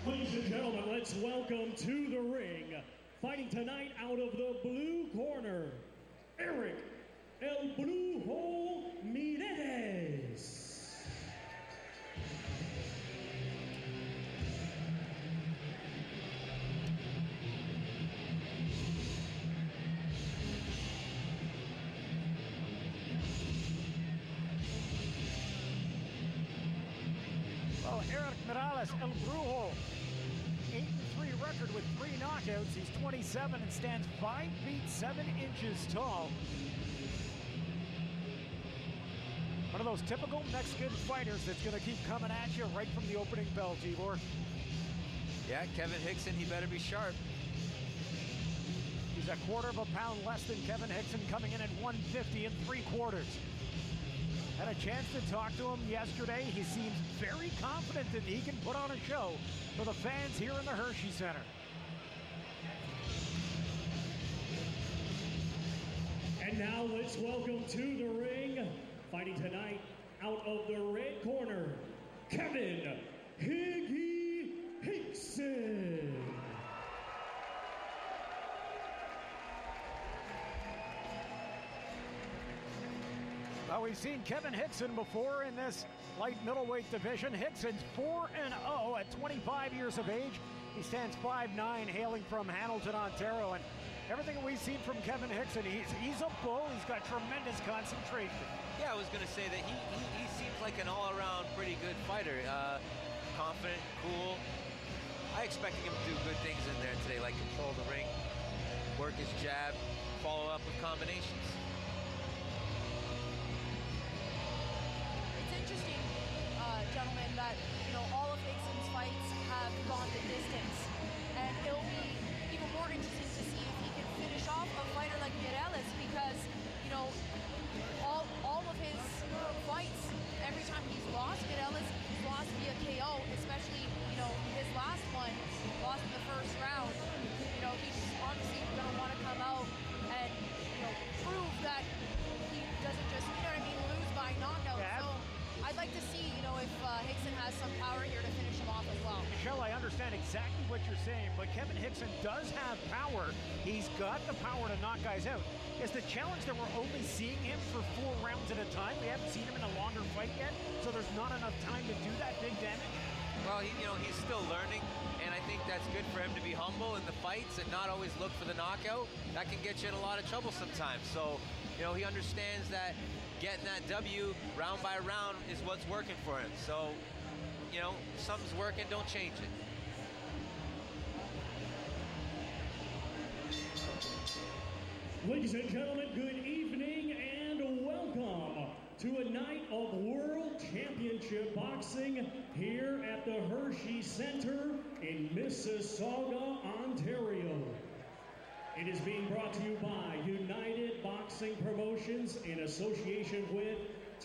Ladies and gentlemen, let's welcome to the ring, fighting tonight out of the blue corner, Erick El Brujo Mireles. Well, Erick Mireles, El Brujo, 8-3 record with 3 knockouts. He's 27 and stands 5 feet 7 inches tall. One of those typical Mexican fighters that's going to keep coming at you right from the opening bell, Tibor. Yeah, Kevin Higson, he better be sharp. He's a quarter of a pound less than Kevin Higson, coming in at 150 3/4. Had a chance to talk to him yesterday. He seems very confident that he can put on a show for the fans here in the Hershey Center. And now let's welcome to the ring, fighting tonight out of the red corner, Kevin Higson. Well, we've seen Kevin Higson before in this light middleweight division. Higson's 4-0 at 25 years of age. He stands 5'9", hailing from Hamilton, Ontario. And everything we've seen from Kevin Higson, he's a bull. He's got tremendous concentration. Yeah, I was going to say that he seems like an all-around pretty good fighter. Confident, cool. I expected him to do good things in there today, like control the ring, work his jab, follow up with combinations. Gentlemen, that all of Higson's fights have gone the distance, and it'll be even more interesting to see if he can finish off a fighter like Mireles, because all of his fights, every time he's lost, Mireles he's lost via KO, especially his last one, lost in the first round. He's obviously going to want to come out and prove that he doesn't just lose by knockout. Yeah. So I'd like to see, if Higson has some power here to finish him off as well. Michelle, I understand exactly what you're saying, but Kevin Higson does have power. He's got the power to knock guys out. Is the challenge that we're only seeing him for 4 rounds at a time? We haven't seen him in a longer fight yet, so there's not enough time to do that big damage? Well, he's still learning, and I think that's good for him to be humble in the fights and not always look for the knockout. That can get you in a lot of trouble sometimes. So, he understands that getting that W round by round is what's working for him. So, something's working, don't change it. Ladies and gentlemen, good evening and welcome to a night of World Championship Boxing here at the Hershey Center in Mississauga, Ontario. It is being brought to you by United Boxing Promotions in association with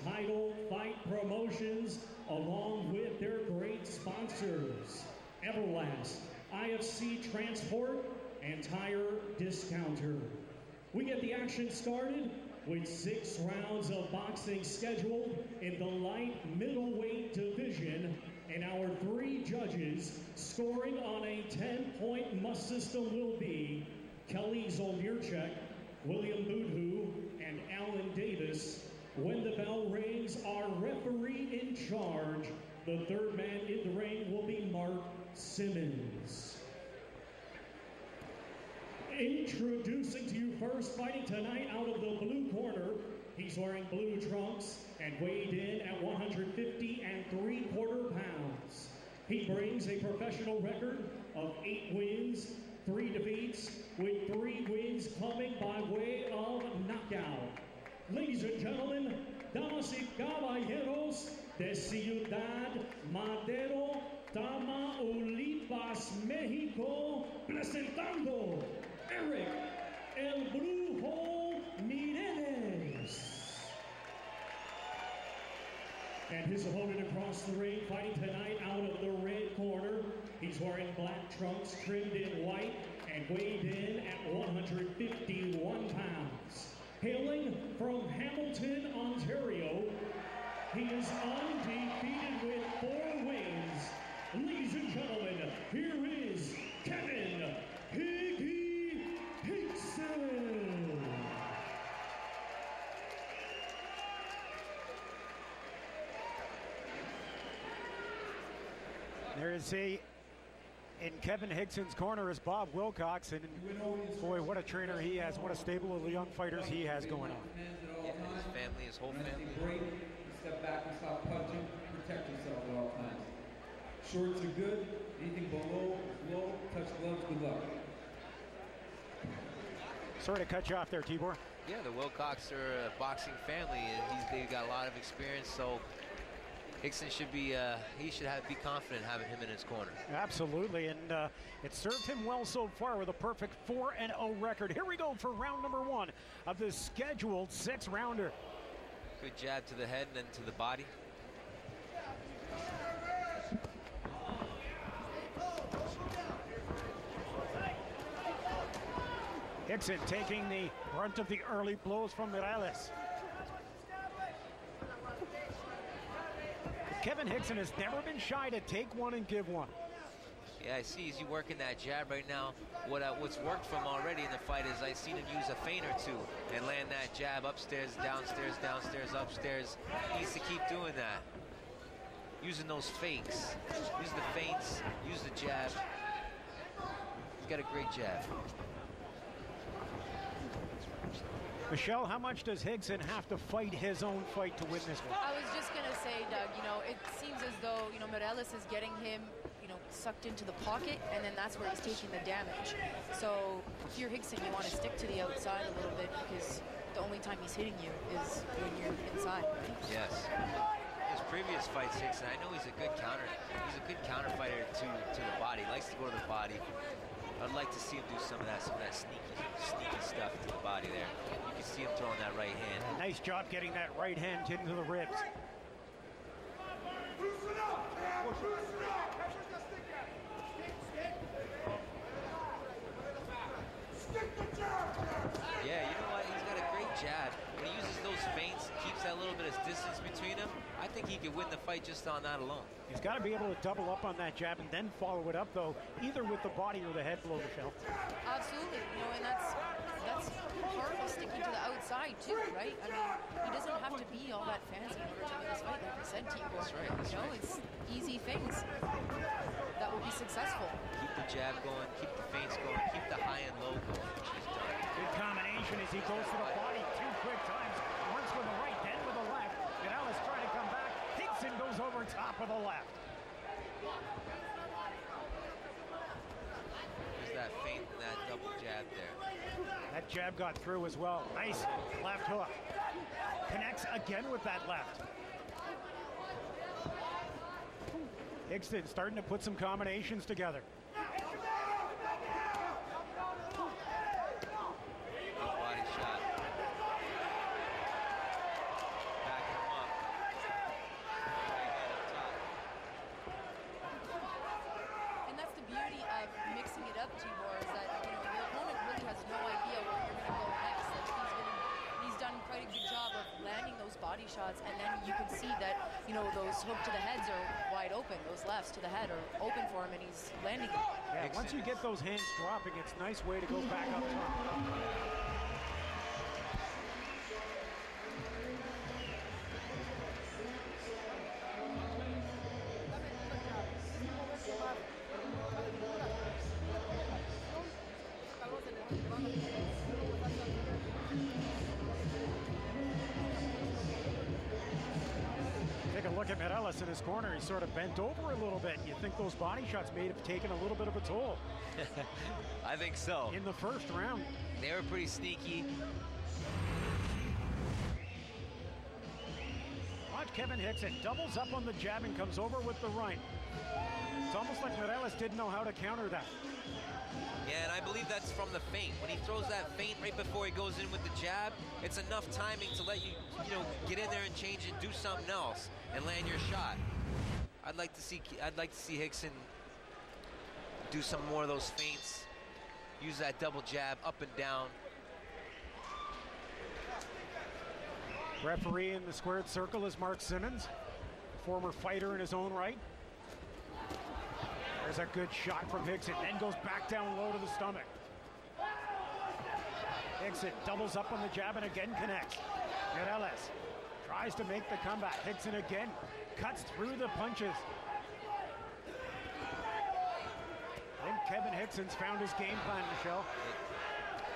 Title Fight Promotions, along with their great sponsors, Everlast, IFC Transport, and Tire Discounter. We get the action started with 6 rounds of boxing scheduled in the light middleweight division, and our 3 judges scoring on a 10-point must system will be Kelly Zolnierczek, William Boudhou, and Alan Davis. When the bell rings, our referee in charge, the 3rd man in the ring, will be Mark Simmons. Introducing to you first, fighting tonight out of the blue corner, he's wearing blue trunks and weighed in at 150 3/4 pounds. He brings a professional record of 8 wins, 3 defeats, with 3 wins coming by way of knockout. Ladies and gentlemen, damas y caballeros de Ciudad Madero, Tamaulipas, Mexico, presentando Erick El Brujo Mireles. And his opponent across the ring, fighting tonight out of the red corner. He's wearing black trunks trimmed in white and weighed in at 151 pounds. Hailing from Hamilton, Ontario, he is undefeated with 4 wins. Ladies and gentlemen, to say in Kevin Higson's corner is Bob Wilcox, and boy, what a trainer he has, what a stable of the young fighters he has going on. Yeah, his family, his whole family. Break, step back and stop punching, protect yourself at all times. Shorts are good, anything below, low, touch gloves, good luck. Sorry to cut you off there, Tibor. Yeah, the Wilcox are a boxing family, and they've got a lot of experience, so Higson should be, be confident having him in his corner. Absolutely, and it served him well so far with a perfect 4-0 record. Here we go for round number 1 of this scheduled 6-rounder. Good jab to the head and then to the body. Higson taking the brunt of the early blows from Mireles. Kevin Higson has never been shy to take one and give one. Yeah, I see he's working that jab right now. What's worked for him already in the fight is I've seen him use a feint or two and land that jab upstairs, downstairs, downstairs, upstairs. He needs to keep doing that. Using those fakes. Use the feints, use the jab. He's got a great jab. Michelle, how much does Higson have to fight his own fight to win this one? I was just going to say, Doug, it seems as though, Mireles is getting him, sucked into the pocket, and then that's where he's taking the damage. So if you're Higson, you want to stick to the outside a little bit because the only time he's hitting you is when you're inside, right? Yes. His previous fights, Higson, I know he's a good counter. He's a good counter fighter to the body. He likes to go to the body. I'd like to see him do some of that sneaky stuff to the body there. You can see him throwing that right hand. Nice job getting that right hand into the ribs. Yeah, you know what? He's got a great jab. When he uses those feints, keeps that little bit of distance between them, I think he could win the fight just on that alone. He's got to be able to double up on that jab and then follow it up, though, either with the body or the head blow, Michelle. Absolutely, and that's part of sticking to the outside too, right? I mean, he doesn't have to be all that fancy in order to win this fight, like I said, Tibor. That's right. That's right. It's easy things that will be successful. Keep the jab going, keep the feints going, keep the high and low going, which he's done. Good combination as he goes to the body 2 quick times. Once with the right, then with the left. Mireles trying to come back. Higson goes over top of the left. There's that feint and that double jab there. That jab got through as well. Nice left hook. Connects again with that left. Higson starting to put some combinations together. Body shot. Backing him up. Right hand up top. And that's the beauty of mixing it up, Tibor, is that your opponent really has no idea where you're going to go next. Like he's done quite a good job of landing those body shots, and then you can see that those hook to the heads are wide open. Those lefts to the head are open for him, and he's landing them. Yeah, once you get those hands dropping, it's a nice way to go back up top. Take a look at Mireles in his corner. He's sort of bent over a little bit. You think those body shots may have taken a little bit of a toll. I think so. In the first round. They were pretty sneaky. Watch Kevin Higson. Doubles up on the jab and comes over with the right. It's almost like Mireles didn't know how to counter that. Yeah, and I believe that's from the feint. When he throws that feint right before he goes in with the jab, it's enough timing to let you, get in there and change and do something else and land your shot. I'd like to see Higson do some more of those feints. Use that double jab up and down. Referee in the squared circle is Mark Simmons, former fighter in his own right. There's a good shot from Higson, then goes back down low to the stomach. Higson doubles up on the jab and again connects. Mireles tries to make the comeback. Higson again cuts through the punches. Higson's found his game plan, Michelle.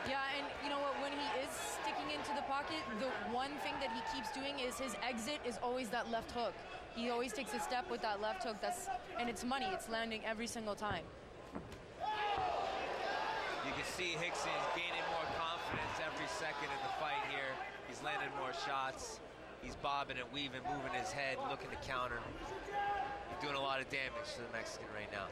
Yeah, and you know what, when he is sticking into the pocket, the one thing that he keeps doing is his exit is always that left hook. He always takes a step with that left hook, and it's money. It's landing every single time. You can see Higson gaining more confidence every second in the fight here. He's landed more shots. He's bobbing and weaving, moving his head, looking to counter. He's doing a lot of damage to the Mexican right now.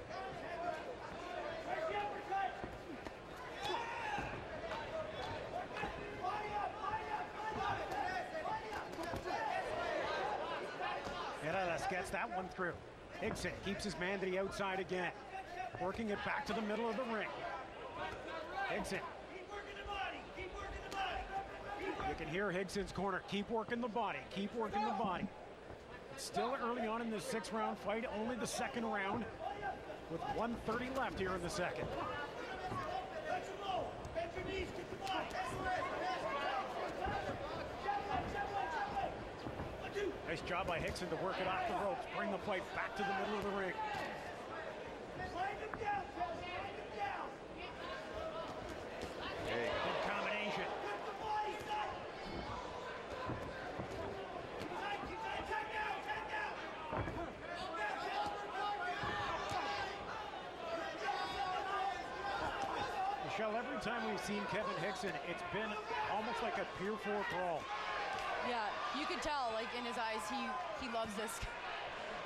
Mireles gets that one through. Higson keeps his man to the outside again. Working it back to the middle of the ring. Higson. You can hear Higson's corner. Keep working the body. Keep working the body. It's still early on in this 6-round fight. Only the second round with 1:30 left here in the second. Nice job by Higson to work it off the ropes. Bring the fight back to the middle of the ring. Good combination. Michelle, every time we've seen Kevin Higson, it's been almost like a pure four brawl. Yeah, you could tell, like in his eyes, he loves this.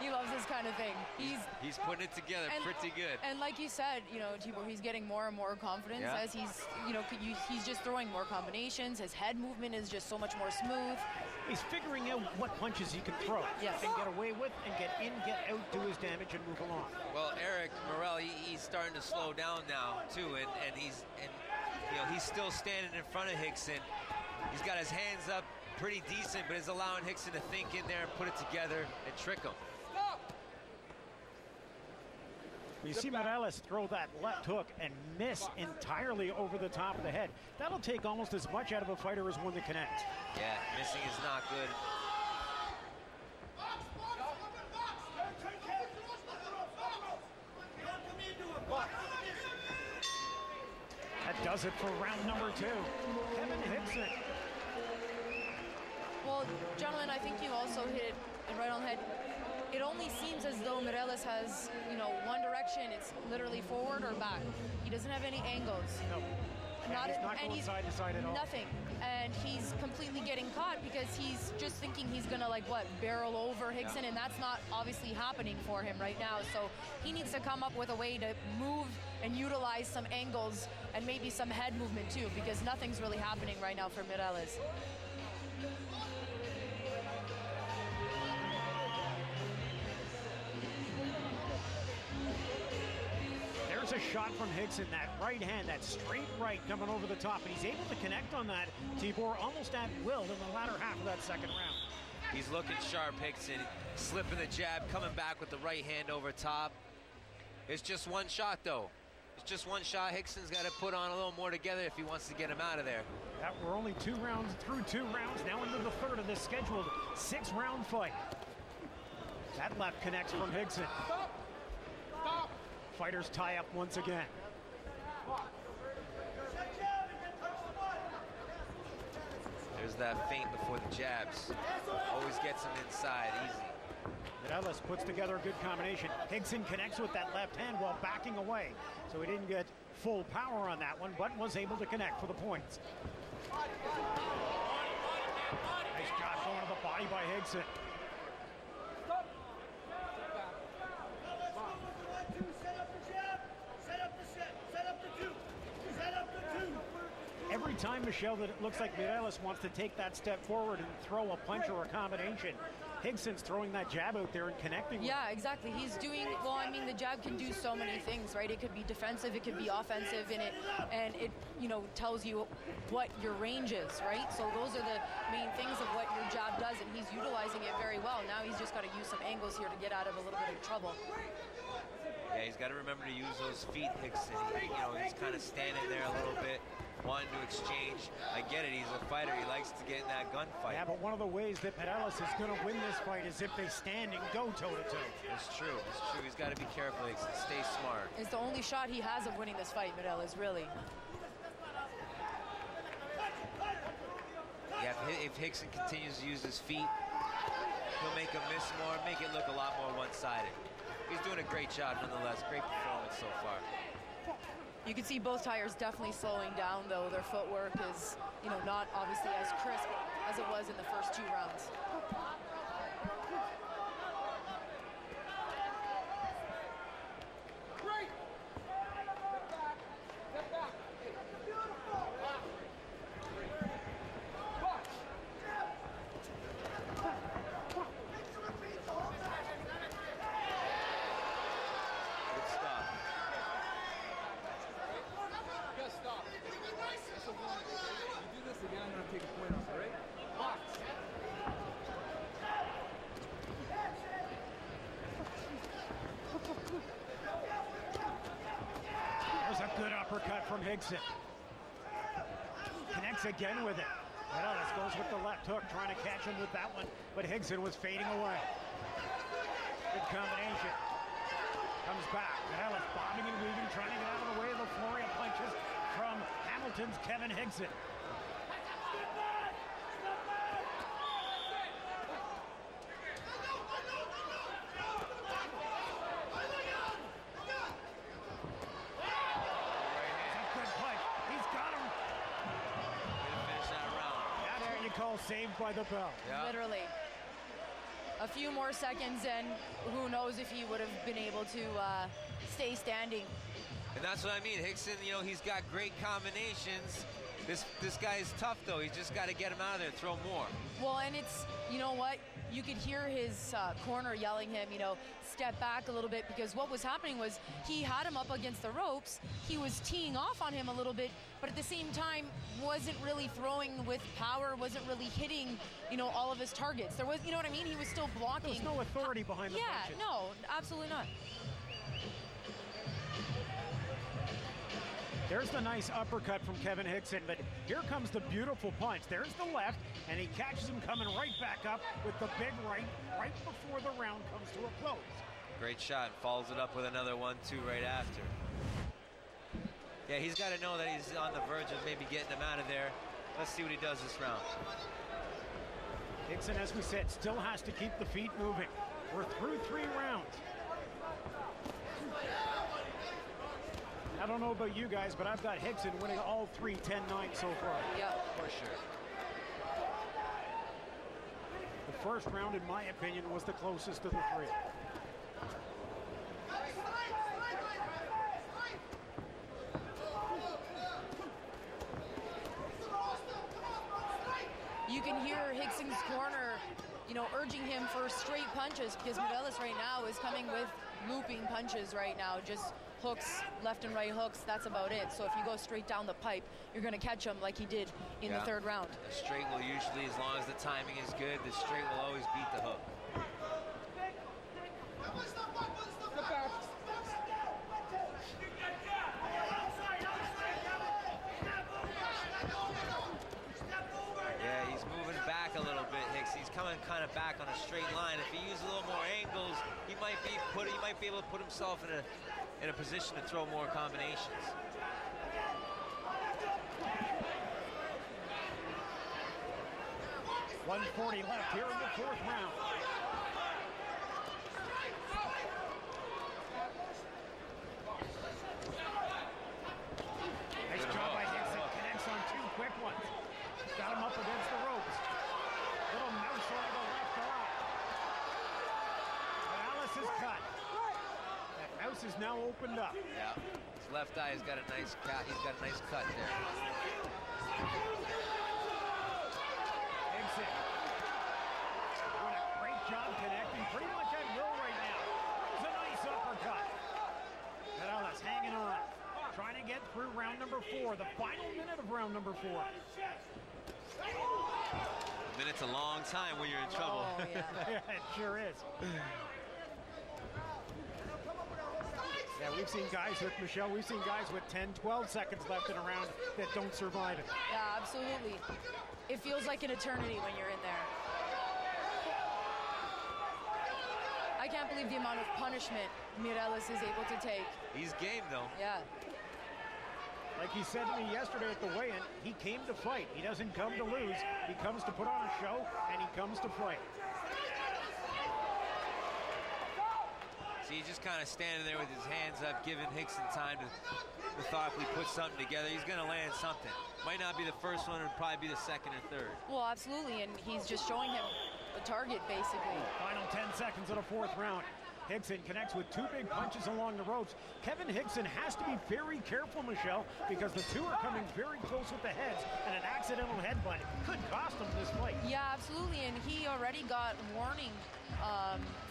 He loves this kind of thing. He's putting it together pretty good. And like you said, you know, Tibor, he's getting more and more confidence as he's, you know, he's just throwing more combinations. His head movement is just so much more smooth. He's figuring out what punches he can throw and get away with, and get in, get out, do his damage, and move along. Well, Erick Mireles, he's starting to slow down now too, and he's still standing in front of Higson. He's got his hands up pretty decent, but is allowing Higson to think in there and put it together and trick him. You see Mireles throw that left hook and miss entirely over the top of the head. That'll take almost as much out of a fighter as one that connects. Yeah, missing is not good. That does it for round number 2. Kevin Higson. Well, gentlemen, I think you also hit it right on the head. It only seems as though Mireles has, you know, one direction. It's literally forward or back. He doesn't have any angles. No. He's not going side to side at all. Nothing. And he's completely getting caught because he's just thinking he's going to, like, barrel over Higson, and that's not obviously happening for him right now. So he needs to come up with a way to move and utilize some angles and maybe some head movement too, because nothing's really happening right now for Mireles. There's a shot from Higson, that right hand, that straight right coming over the top, and he's able to connect on that, Tibor, almost at will in the latter half of that second round. He's looking sharp, Higson, slipping the jab, coming back with the right hand over top. It's just one shot, though. It's just one shot. Higson's got to put on a little more together if he wants to get him out of there. We're only 2 rounds through 2 rounds, now into the third of this scheduled 6-round fight. That left connects from Higson. Fighters tie up once again. There's that feint before the jabs. Always gets him inside, easy. Mireles puts together a good combination. Higson connects with that left hand while backing away. So he didn't get full power on that one, but was able to connect for the points. Nice job going to the body by Higson. Every time, Michelle, that it looks like Mireles wants to take that step forward and throw a punch or a combination, Higson's throwing that jab out there and connecting with Yeah, exactly. He's doing, well, I mean, the jab can do so many things, right? It could be defensive, it could be offensive, and it, you know, tells you what your range is, right? So those are the main things of what your jab does, and he's utilizing it very well. Now he's just got to use some angles here to get out of a little bit of trouble. Yeah, he's got to remember to use those feet, Higson. He's kind of standing there a little bit, wanting to exchange. I get it, he's a fighter. He likes to get in that gunfight. Yeah, but one of the ways that Mireles is going to win this fight is if they stand and go toe-to-toe. It's true. It's true. He's got to be careful, Higson. Stay smart. It's the only shot he has of winning this fight, Mireles, really. Yeah, if Higson continues to use his feet, he'll make him miss more, make it look a lot more one-sided. He's doing a great job nonetheless. Great performance so far. You can see both tires definitely slowing down, though. Their footwork is, not obviously as crisp as it was in the first 2 rounds. Uppercut from Higson. Connects again with it. Mireles goes with the left hook, trying to catch him with that one, but Higson was fading away. Good combination. Comes back. Mireles bobbing and weaving, trying to get out of the way of the flurry of punches from Hamilton's Kevin Higson. Saved by the bell. Yeah. Literally. A few more seconds and who knows if he would have been able to stay standing. And that's what I mean. Higson, he's got great combinations. This guy is tough, though. He's just got to get him out of there and throw more. Well, and it's, you know what? You could hear his corner yelling him, step back a little bit, because what was happening was he had him up against the ropes. He was teeing off on him a little bit, but at the same time wasn't really throwing with power, wasn't really hitting, all of his targets. There was, you know what I mean? He was still blocking. There was no authority behind the punches. Yeah, no, absolutely not. There's the nice uppercut from Kevin Higson, but here comes the beautiful punch. There's the left, and he catches him coming right back up with the big right before the round comes to a close. Great shot. Follows it up with another 1-2 right after. Yeah, he's got to know that he's on the verge of maybe getting him out of there. Let's see what he does this round. Higson, as we said, still has to keep the feet moving. We're through 3 rounds. I don't know about you guys, but I've got Higson winning all 3, 10-9 so far. Yeah. For sure. The first round, in my opinion, was the closest of the 3. You can hear Higson's corner, urging him for straight punches, because Mireles right now is coming with looping punches right now, just hooks, left and right hooks, that's about it. So if you go straight down the pipe, you're going to catch him like he did in the 3rd round. The straight will usually, as long as the timing is good, the straight will always beat the hook. Yeah, he's moving back a little bit, Hicks. He's coming kind of back on a straight line. If he uses a little more angles, he might be able to put himself in a position to throw more combinations. .140 left here in the 4th round. Nice job by Higson. Connects on 2 quick ones. Got him up against the ropes. Little mouse on the left arm. Mireles is cut. That mouse is now opened up. Yeah. His left eye has got a nice cut. He's got a nice cut there. Higson doing a great job connecting pretty much at will right now. That was a nice uppercut. Mireles hanging on. Trying to get through round number 4. The final minute of round number 4. A minute's a long time when you're in trouble. Oh, yeah. Yeah, it sure is. We've seen guys with Michelle, we've seen guys with 10, 12 seconds left in a round that don't survive it. Yeah, absolutely. It feels like an eternity when you're in there. I can't believe the amount of punishment Mireles is able to take. He's game, though. Yeah. Like he said to me yesterday at the weigh-in, he came to fight. He doesn't come to lose. He comes to put on a show, and he comes to fight. So he's just kind of standing there with his hands up, giving Higson time to methodically put something together. He's going to land something. Might not be the first one, it'll probably be the second or third. Well, absolutely, and he's just showing him the target, basically. Final 10 seconds of the fourth round. Higson connects with two big punches along the ropes. Kevin Higson has to be very careful, Michelle, because the two are coming very close with the heads, and an accidental headbutt could cost him this fight. Yeah, absolutely, and he already got warning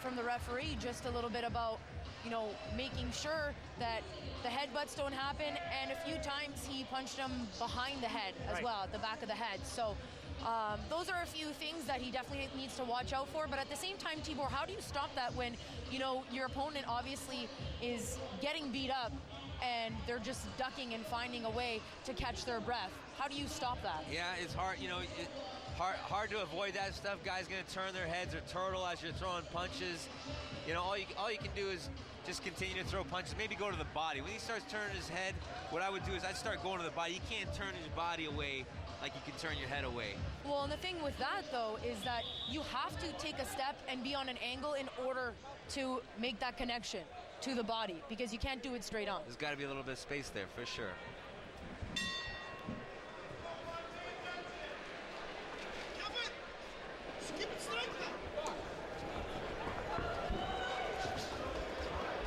from the referee just a little bit about, you know, making sure that the headbutts don't happen, and a few times he punched him behind the head as well, at the back of the head. So those are a few things that he definitely needs to watch out for. But at the same time, Tibor, how do you stop that when, you know, your opponent obviously is getting beat up and they're just ducking and finding a way to catch their breath? How do you stop that? Yeah, it's hard, you know, hard to avoid that stuff. Guys gonna turn their heads or turtle as you're throwing punches. You know, all you can do is just continue to throw punches, maybe go to the body. When he starts turning his head, what I would do is I'd start going to the body. You can't turn his body away like you can turn your head away. Well, and the thing with that, though, is that you have to take a step and be on an angle in order to make that connection to the body, because you can't do it straight on. There's got to be a little bit of space there, for sure.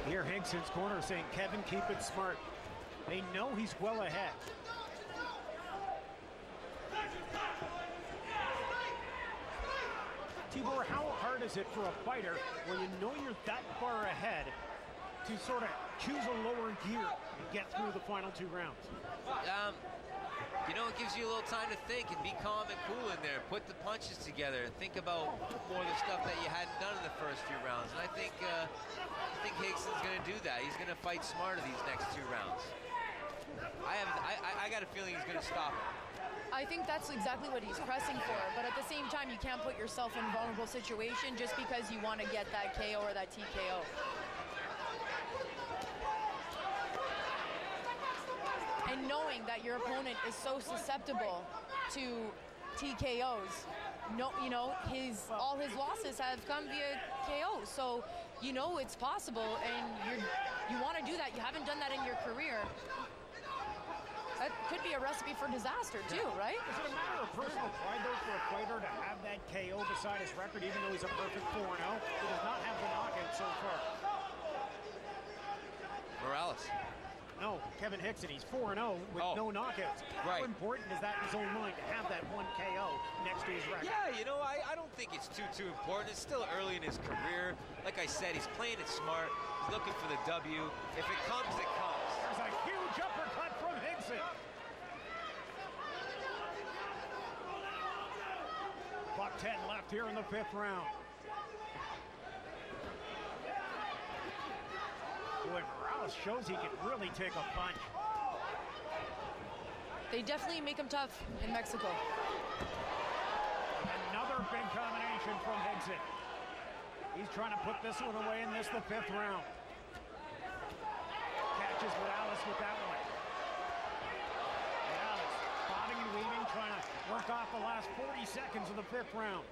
Here, Higson's corner saying, Kevin, keep it smart. They know he's well ahead. Tibor, how hard is it for a fighter when you know you're that far ahead to sort of choose a lower gear and get through the final two rounds? You know, it gives you a little time to think and be calm and cool in there. Put the punches together and think about more of the stuff that you hadn't done in the first few rounds. And I think Higson's going to do that. He's going to fight smarter these next two rounds. I got a feeling he's going to stop him. I think that's exactly what he's pressing for, but at the same time, you can't put yourself in a vulnerable situation just because you want to get that KO or that TKO. And knowing that your opponent is so susceptible to TKOs, you know, all his losses have come via KO. So you know it's possible, and you want to do that. You haven't done that in your career. That could be a recipe for disaster too, right? Is it a matter of personal pride, though, for a fighter to have that KO beside his record, even though he's a perfect 4-0? He does not have the knockout so far. Mireles. No, Kevin Higson, he's 4-0 with no knockouts. Right. How important is that in his own mind to have that one KO next to his record? Yeah, you know, I don't think it's too important. It's still early in his career. Like I said, he's playing it smart. He's looking for the W. If it comes, it comes. There's a huge uppercut from Higson. Buck 10 left here in the fifth round. Boy, Mireles shows he can really take a punch. They definitely make him tough in Mexico. Another big combination from Higson. He's trying to put this one away in the fifth round. Catches Mireles with that one. Mireles bobbing and weaving, trying to work off the last 40 seconds of the fifth round.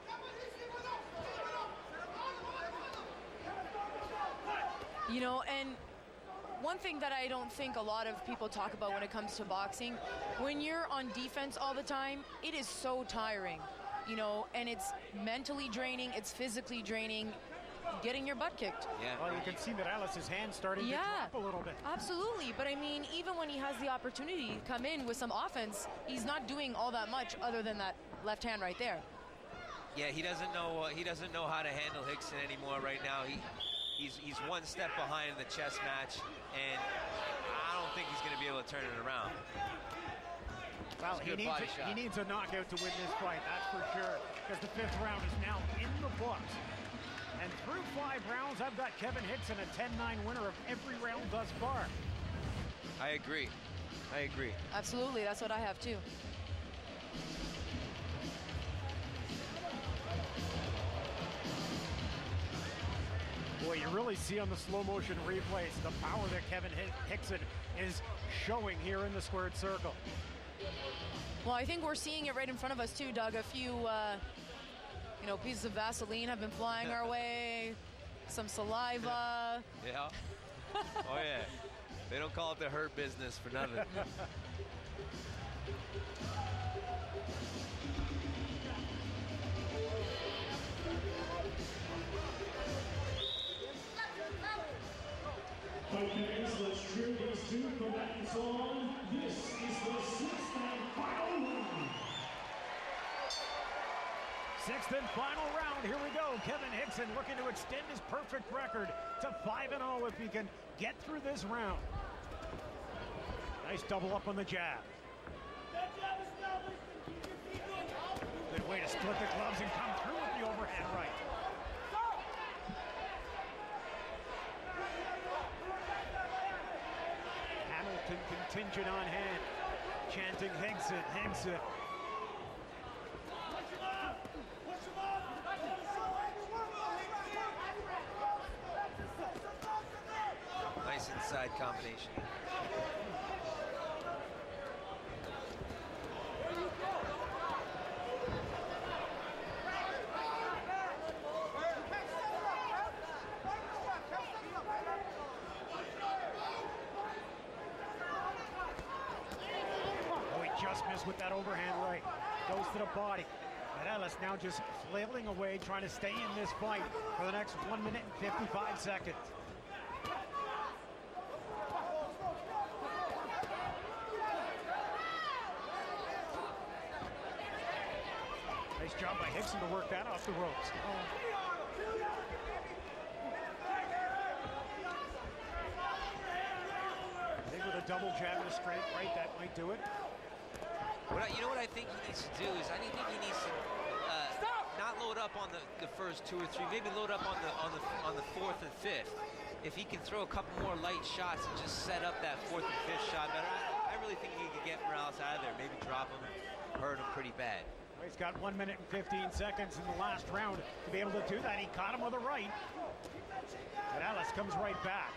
You know, and one thing that I don't think a lot of people talk about when it comes to boxing, when you're on defense all the time, it is so tiring, you know, and it's mentally draining, it's physically draining, getting your butt kicked. Yeah. Well, you can see Mireles' hands starting to drop a little bit. Absolutely, but I mean, even when he has the opportunity to come in with some offense, he's not doing all that much other than that left hand right there. Yeah, he doesn't know how to handle Higson anymore right now. He's one step behind in the chess match, and I don't think he's going to be able to turn it around. Well, he needs a knockout to win this fight, that's for sure, because the fifth round is now in the books. And through 5 rounds, I've got Kevin Higson a 10-9 winner of every round thus far. I agree. I agree. Absolutely, that's what I have too. Boy, you really see on the slow motion replays the power that Kevin Higson is showing here in the squared circle. Well, I think we're seeing it right in front of us too, Doug. A few, pieces of Vaseline have been flying our way, some saliva. Yeah. Oh, yeah. They don't call it the hurt business for nothing. Okay, so let's cheer these two combatants on. This is the 6th and final round. 6th and final round. Here we go. Kevin Higson looking to extend his perfect record to 5-0 if he can get through this round. Nice double up on the jab. Good way to split the gloves and come through with the overhand right. Hamilton contingent on hand, chanting Higson, Higson. Nice inside combination. Just missed with that overhand right. Goes to the body. Mireles now just flailing away, trying to stay in this fight for the next 1 minute and 55 seconds. Nice job by Higson to work that off the ropes. I think with a double jab and a straight right, that might do it. You know what I think he needs to do is I think he needs to not load up on the first 2 or 3, maybe load up on the 4th and 5th. If he can throw a couple more light shots and just set up that 4th and 5th shot better, I really think he could get Mireles out of there, maybe drop him, hurt him pretty bad. Well, he's got 1 minute and 15 seconds in the last round to be able to do that. He caught him with a right. Mireles comes right back.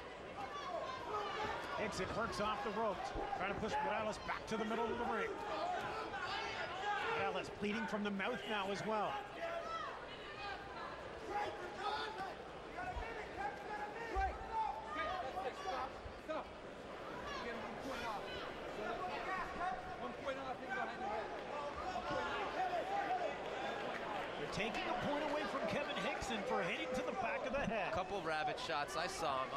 Higson works off the ropes, trying to push Mireles back to the middle of the ring. Mireles bleeding from the mouth now as well. They're taking a point away from Kevin Higson for hitting to the back of the head. Couple rabbit shots. I saw him.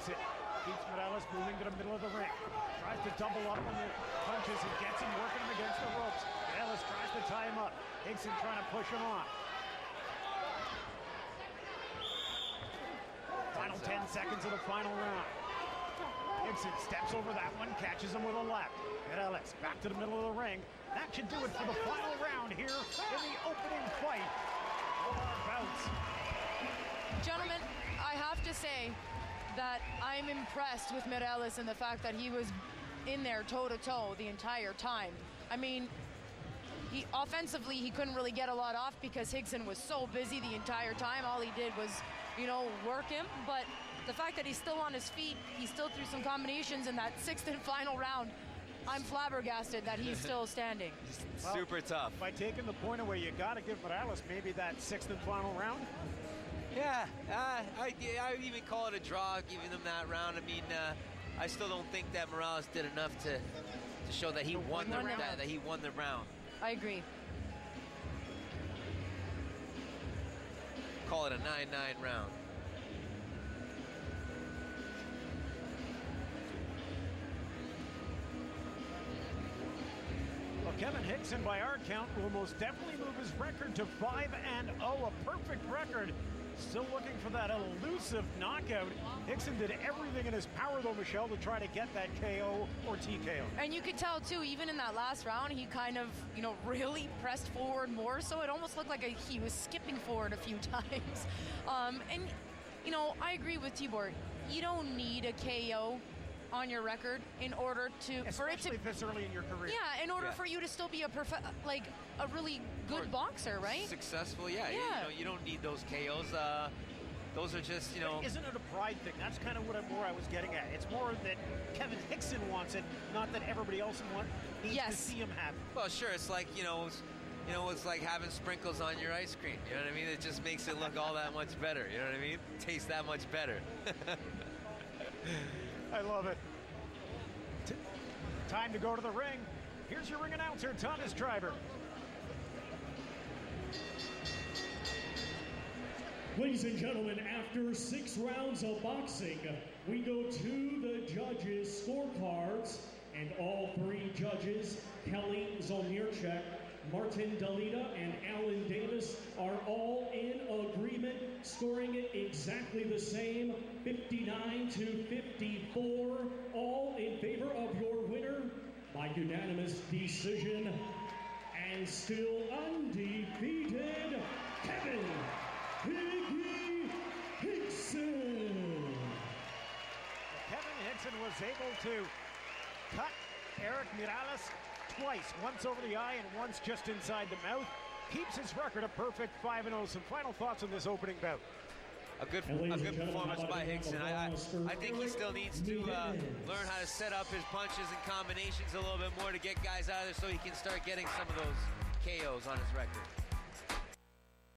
Keeps Mireles moving to the middle of the ring. Tries to double up on the punches and gets him working him against the ropes. Mireles tries to tie him up. Higson trying to push him on. Final 10 seconds of the final round. Higson steps over that one, catches him with a left. Mireles back to the middle of the ring. That should do it for the final round here in the opening fight of our bouts. Gentlemen, I have to say that I'm impressed with Mireles and the fact that he was in there toe-to-toe the entire time. I mean, offensively, he couldn't really get a lot off because Higson was so busy the entire time. All he did was, work him. But the fact that he's still on his feet, he still threw some combinations in that 6th and final round. I'm flabbergasted that he's still standing. Super tough. By taking the point away, you got to give Mireles maybe that 6th and final round. Yeah, I would even call it a draw, giving them that round. I mean, I still don't think that Mireles did enough to show that he won the round. I agree. Call it a 9-9 round. Well, Kevin Higson, by our count, will most definitely move his record to 5-0, a perfect record. Still looking for that elusive knockout. Higson did everything in his power, though, Michelle, to try to get that KO or TKO. And you could tell, too, even in that last round, he kind of, really pressed forward more. So it almost looked like he was skipping forward a few times. I agree with Tibor. You don't need a KO on your record in order to Especially this early in your career. Yeah, in order for you to still be a really good boxer, right? Successful, yeah. You don't need those KOs. Those are just, Isn't it a pride thing? That's kind of what I was getting at. It's more that Kevin Higson wants it, not that everybody else needs to see him have it. Well, sure. It's like, it's like having sprinkles on your ice cream. You know what I mean? It just makes it look all that much better. You know what I mean? Tastes that much better. I love it. Time to go to the ring. Here's your ring announcer, Thomas Driver. Ladies and gentlemen, after 6 rounds of boxing, we go to the judges' scorecards, and all 3 judges, Kelly Zolnierczak, Martin Dalita, and Alan Davis, are all in agreement, scoring it exactly the same, 59-54, all in favor of your winner by unanimous decision, and still undefeated, Kevin Higson. Kevin Higson was able to cut Erick Mireles twice, once over the eye and once just inside the mouth. Keeps his record a perfect 5-0. Some final thoughts on this opening bout. A good performance by Higson. I think he still needs to learn how to set up his punches and combinations a little bit more to get guys out of there so he can start getting some of those KOs on his record.